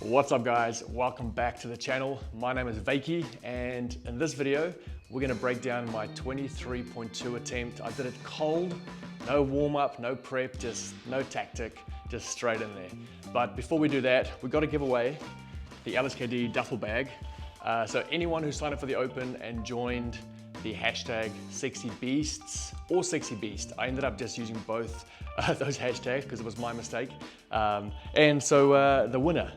What's up guys, welcome back to the channel. My name is Wykie and in this video we're going to break down my 23.2 attempt. I did it cold, no warm-up, no prep, just no tactic, just straight in there. But before we do that, we've got to give away the LSKD duffel bag. So anyone who signed up for the Open and joined the hashtag Sexy Beasts or Sexy Beast, I ended up just using both those hashtags because it was my mistake. And so the winner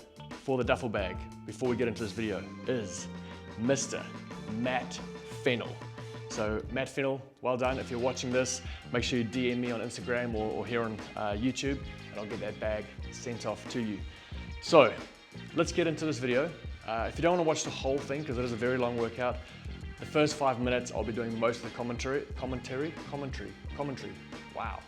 for the duffel bag, before we get into this video, is Mr. Matt Fennell. So Matt Fennell, well done. If you're watching this, make sure you DM me on Instagram or here on YouTube, and I'll get that bag sent off to you. So let's get into this video. If you don't want to watch the whole thing, because it is a very long workout, the first 5 minutes I'll be doing most of the commentary. Wow.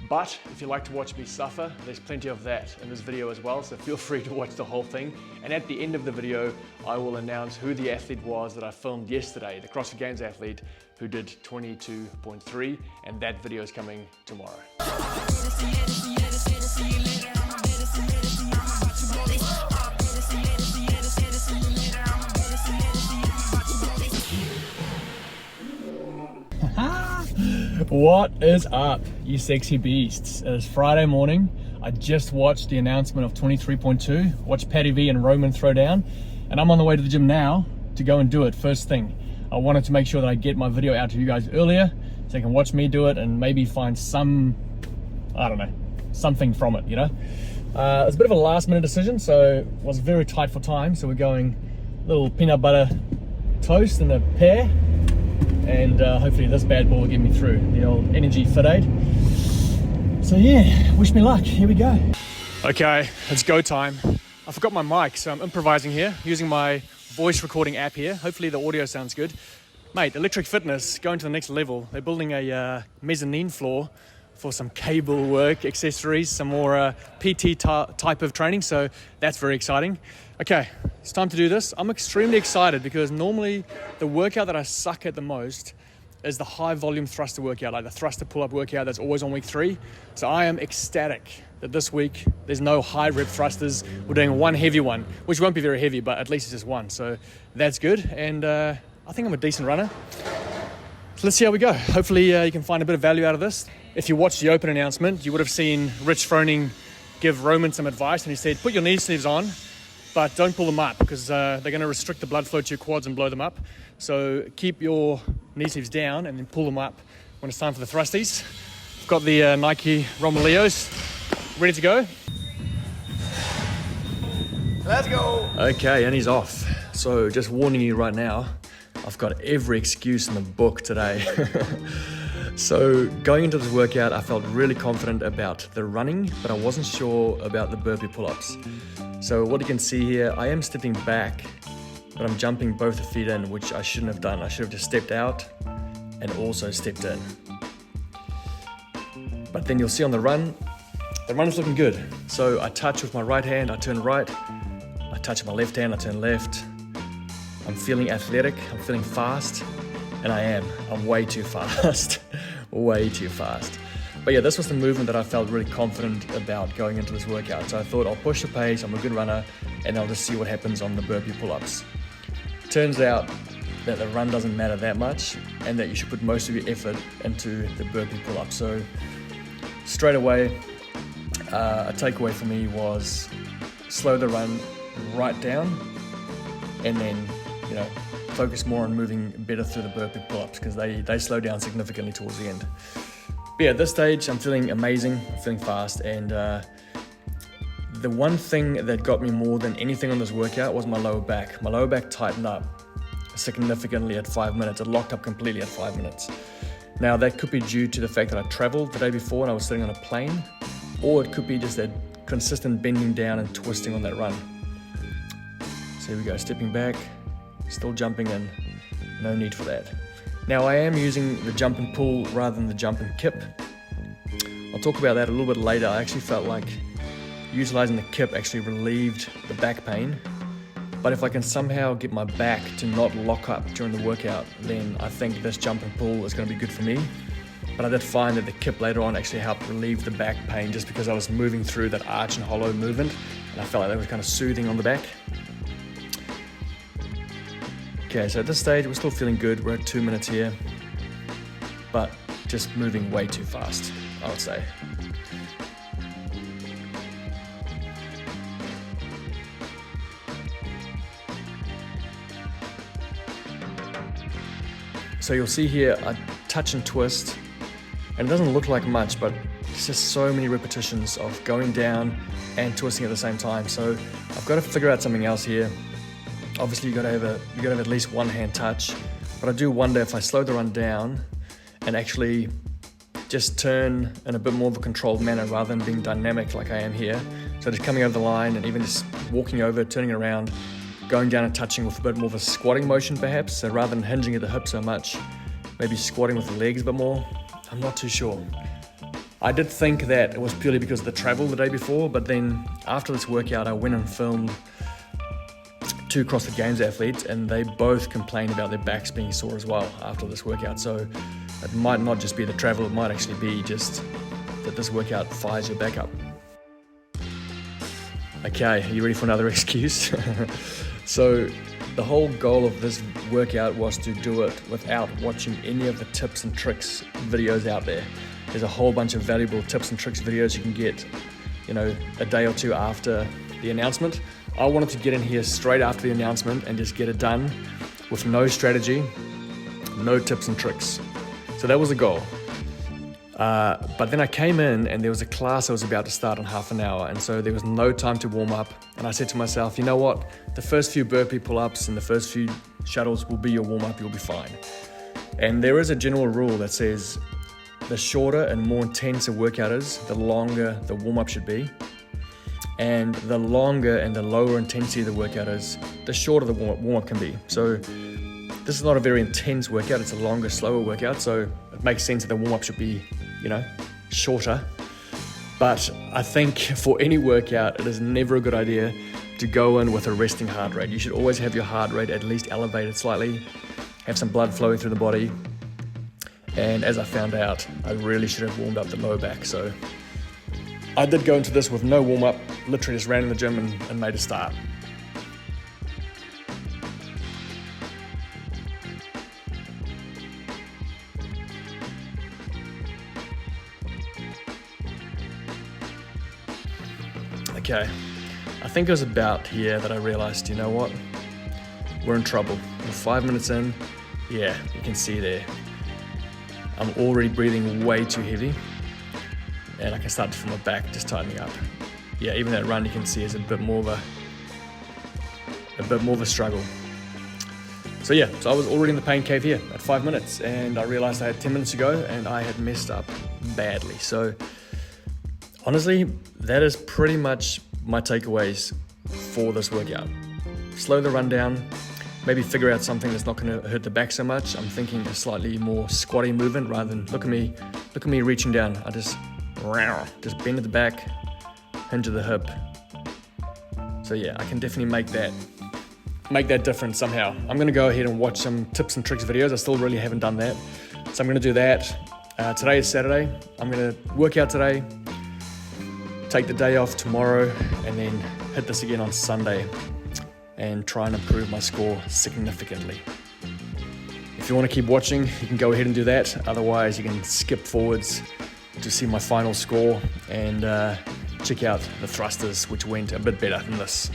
But if you like to watch me suffer, there's plenty of that in this video as well, so feel free to watch the whole thing. And at the end of the video, I will announce who the athlete was that I filmed yesterday, the CrossFit Games athlete who did 22.3, and that video is coming tomorrow. What is up, you sexy beasts? It is Friday morning. I just watched the announcement of 23.2, watched Patty V and Roman throw down, and I'm on the way to the gym now to go and do it first thing. I wanted to make sure that I get my video out to you guys earlier so you can watch me do it and maybe find some, I don't know, something from it, you know? It's a bit of a last minute decision, so it was very tight for time, so we're going little peanut butter toast and a pear. And hopefully this bad boy will get me through the old energy fit aid. So yeah, wish me luck, here we go. Okay, it's go time. I forgot my mic, so I'm improvising here, using my voice recording app here. Hopefully the audio sounds good. Mate, Electric Fitness, going to the next level. They're building a mezzanine floor for some cable work, accessories, some more PT type of training, so that's very exciting. Okay, it's time to do this. I'm extremely excited because normally the workout that I suck at the most is the high volume thruster workout, like the thruster pull-up workout that's always on week 3. So I am ecstatic that this week there's no high rep thrusters. We're doing one heavy one, which won't be very heavy, but at least it's just one. So that's good, and I think I'm a decent runner. So let's see how we go. Hopefully you can find a bit of value out of this. If you watched the Open announcement, you would have seen Rich Froning give Roman some advice, and he said, put your knee sleeves on, but don't pull them up because they're going to restrict the blood flow to your quads and blow them up. So keep your knee sleeves down and then pull them up when it's time for the thrusties. I've got the Nike Romaleos ready to go. Let's go. Okay, and he's off. So just warning you right now, I've got every excuse in the book today. So going into this workout, I felt really confident about the running, but I wasn't sure about the burpee pull-ups. So what you can see here, I am stepping back, but I'm jumping both the feet in, which I shouldn't have done. I should have just stepped out and also stepped in. But then you'll see on the run is looking good. So I touch with my right hand, I turn right. I touch with my left hand, I turn left. I'm feeling athletic, I'm feeling fast, and I'm way too fast, way too fast. But yeah, this was the movement that I felt really confident about going into this workout. So I thought I'll push the pace, I'm a good runner, and I'll just see what happens on the burpee pull-ups. Turns out that the run doesn't matter that much, and that you should put most of your effort into the burpee pull-ups. So straight away, a takeaway for me was slow the run right down, and then, you know, focus more on moving better through the burpee pull-ups because they slow down significantly towards the end. But yeah, at this stage, I'm feeling amazing, I'm feeling fast, and the one thing that got me more than anything on this workout was my lower back. My lower back tightened up significantly at 5 minutes. It locked up completely at 5 minutes. Now, that could be due to the fact that I traveled the day before and I was sitting on a plane, or it could be just that consistent bending down and twisting on that run. So here we go, stepping back, still jumping in, no need for that. Now I am using the jump and pull rather than the jump and kip. I'll talk about that a little bit later. I actually felt like utilizing the kip actually relieved the back pain. But if I can somehow get my back to not lock up during the workout, then I think this jump and pull is going to be good for me. But I did find that the kip later on actually helped relieve the back pain just because I was moving through that arch and hollow movement And I felt like that was kind of soothing on the back. Okay, so at this stage, we're still feeling good. We're at 2 minutes here, but just moving way too fast, I would say. So you'll see here, I touch and twist, and it doesn't look like much, but it's just so many repetitions of going down and twisting at the same time. So I've got to figure out something else here. Obviously, you got to have at least one hand touch, but I do wonder if I slow the run down and actually just turn in a bit more of a controlled manner rather than being dynamic like I am here. So just coming over the line and even just walking over, turning around, going down and touching with a bit more of a squatting motion perhaps. So rather than hinging at the hip so much, maybe squatting with the legs a bit more. I'm not too sure. I did think that it was purely because of the travel the day before, but then after this workout, I went and filmed 2 CrossFit Games athletes, and they both complained about their backs being sore as well after this workout. So it might not just be the travel, it might actually be just that this workout fires your back up. Okay, are you ready for another excuse? So the whole goal of this workout was to do it without watching any of the tips and tricks videos out there. There's a whole bunch of valuable tips and tricks videos you can get, a day or 2 after the announcement. I wanted to get in here straight after the announcement and just get it done with no strategy, no tips and tricks. So that was the goal. But then I came in and there was a class that was about to start in half an hour, and so there was no time to warm up. And I said to myself, you know what? The first few burpee pull-ups and the first few shuttles will be your warm-up, you'll be fine. And there is a general rule that says the shorter and more intense a workout is, the longer the warm-up should be. And the longer and the lower intensity the workout is, the shorter the warm-up can be. So this is not a very intense workout, it's a longer, slower workout, so it makes sense that the warm-up should be, shorter. But I think for any workout, it is never a good idea to go in with a resting heart rate. You should always have your heart rate at least elevated slightly, have some blood flowing through the body. And as I found out, I really should have warmed up the lower back. So I did go into this with no warm-up, literally just ran in the gym and made a start. Okay, I think it was about here that I realized, you know what? We're in trouble. We're 5 minutes in. Yeah, you can see there. I'm already breathing way too heavy. And I can start to feel my back just tightening up. Yeah, even that run you can see is a bit more of a struggle. So yeah, so I was already in the pain cave here at 5 minutes, and I realized I had 10 minutes to go and I had messed up badly. So honestly, that is pretty much my takeaways for this workout. Slow the run down, maybe figure out something that's not going to hurt the back so much. I'm thinking a slightly more squatty movement rather than look at me reaching down. I just bend at the back, hinge at the hip. So yeah, I can definitely make that difference somehow. I'm going to go ahead and watch some tips and tricks videos. I still really haven't done that. So I'm going to do that. Today is Saturday. I'm going to work out today, take the day off tomorrow, and then hit this again on Sunday and try and improve my score significantly. If you want to keep watching, you can go ahead and do that. Otherwise, you can skip forwards to see my final score and check out the thrusters, which went a bit better than this.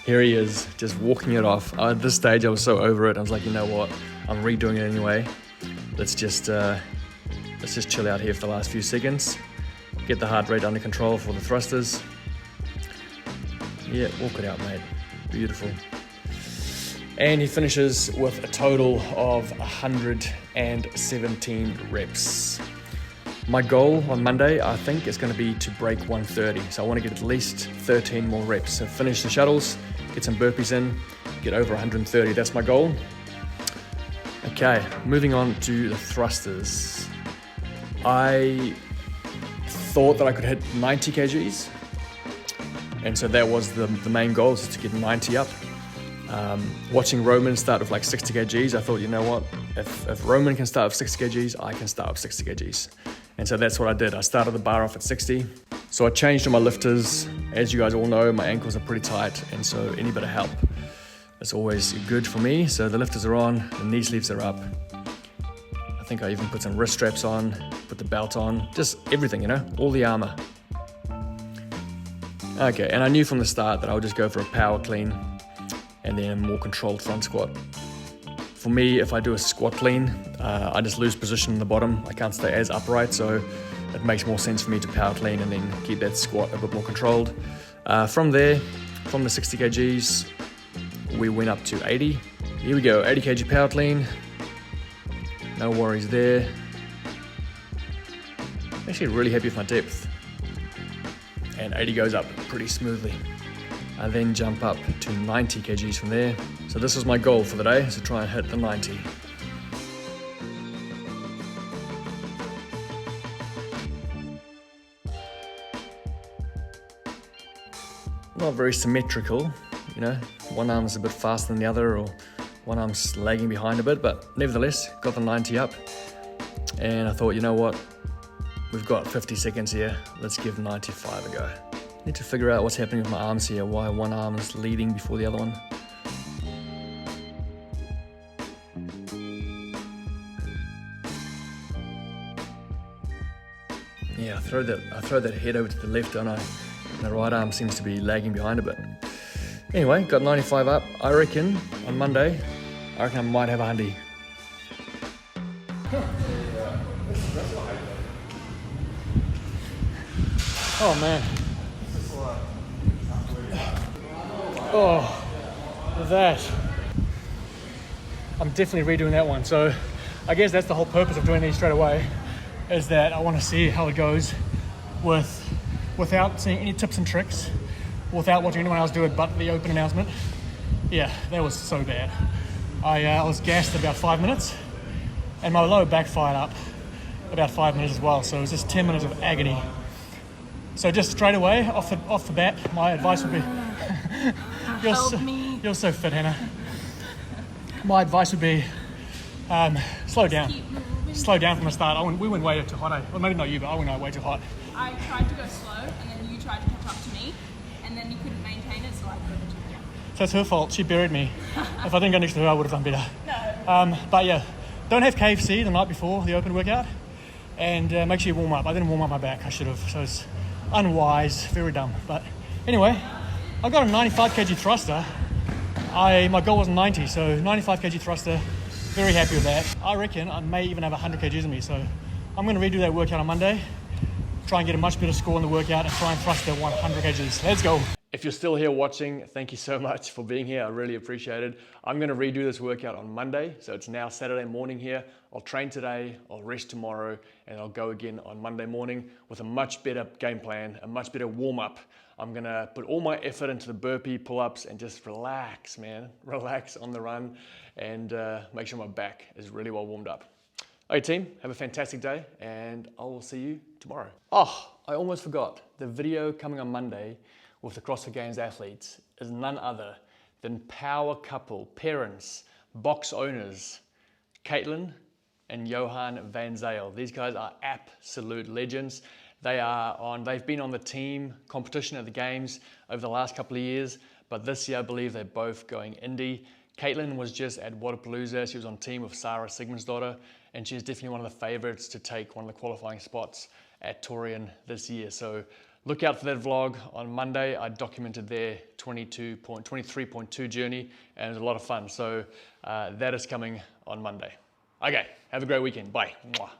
Here he is, just walking it off. At this stage, I was so over it. I was like, you know what? I'm redoing it anyway. Let's just chill out here for the last few seconds. Get the heart rate under control for the thrusters. Yeah, walk it out, mate. Beautiful. And he finishes with a total of 117 reps. My goal on Monday, I think, is going to be to break 130. So I want to get at least 13 more reps. So finish the shuttles, get some burpees in, get over 130. That's my goal. Okay, moving on to the thrusters. I thought that I could hit 90 kgs. And so that was the main goal, is to get 90 up. Watching Roman start with like 60 kgs, I thought, you know what, if Roman can start with 60 kgs, I can start with 60 kgs. And so that's what I did. I started the bar off at 60. So I changed all my lifters. As you guys all know, my ankles are pretty tight, and so any bit of help is always good for me. So the lifters are on, the knee sleeves are up. I think I even put some wrist straps on, put the belt on, just everything, you know, all the armor. Okay, and I knew from the start that I would just go for a power clean and then a more controlled front squat. For me, if I do a squat clean, I just lose position in the bottom. I can't stay as upright, so it makes more sense for me to power clean and then keep that squat a bit more controlled. From there, from the 60 kgs, we went up to 80. Here we go, 80 kg power clean. No worries there. Actually really happy with my depth. And 80 goes up pretty smoothly. I then jump up to 90 kgs from there. So this was my goal for the day, is to try and hit the 90. Not very symmetrical, you know, one arm is a bit faster than the other, or one arm's lagging behind a bit, but nevertheless, got the 90 up. And I thought, you know what, we've got 50 seconds here, let's give 95 a go. Need to figure out what's happening with my arms here, why one arm is leading before the other one. Yeah, I throw that head over to the left, don't I? And the right arm seems to be lagging behind a bit. Anyway, got 95 up. I reckon on Monday, I might have a 100. Oh man. Oh, that. I'm definitely redoing that one. So I guess that's the whole purpose of doing these straight away, is that I want to see how it goes without seeing any tips and tricks, without watching anyone else do it but the open announcement. Yeah, that was so bad. I was gassed about 5 minutes, and my lower back fired up about 5 minutes as well. So it was just 10 minutes of agony. So just straight away, off the bat, my advice would be, you're so fit, Hannah. My advice would be, slow down. Slow down from the start. We went way too hot. Well, maybe not you, but I went way too hot. I tried to go slow, and then you tried to catch up to me, and then you couldn't maintain it, so I drove it to you. So it's her fault. She buried me. If I didn't go next to her, I would have done better. No. But yeah, don't have KFC the night before the open workout, and make sure you warm up. I didn't warm up my back. I should have. So it's unwise, very dumb. But anyway, I got a 95 kg thruster. My goal was 90, so 95 kg thruster. Very happy with that. I reckon I may even have 100 kgs in me, so I'm going to redo that workout on Monday, try and get a much better score in the workout, and try and thrust at 100 kgs. Let's go. If you're still here watching, thank you so much for being here. I really appreciate it. I'm going to redo this workout on Monday, so it's now Saturday morning here. I'll train today, I'll rest tomorrow, and I'll go again on Monday morning with a much better game plan, a much better warm-up. I'm going to put all my effort into the burpee, pull-ups, and just relax, man. Relax on the run, and make sure my back is really well warmed up. Okay, team, have a fantastic day, and I will see you tomorrow. Oh, I almost forgot. The video coming on Monday with the CrossFit Games athletes is none other than power couple, parents, box owners, Caitlin and Johan Van Zyl. These guys are absolute legends. They've been on the team competition at the games over the last couple of years, but this year I believe they're both going indie. Caitlin was just at Wodapalooza. She was on team with Sarah Sigmundsdottir, and she's definitely one of the favorites to take one of the qualifying spots at Torian this year. So look out for that vlog on Monday. I documented their 23.2 journey, and it was a lot of fun. So that is coming on Monday. Okay, have a great weekend. Bye. Mwah.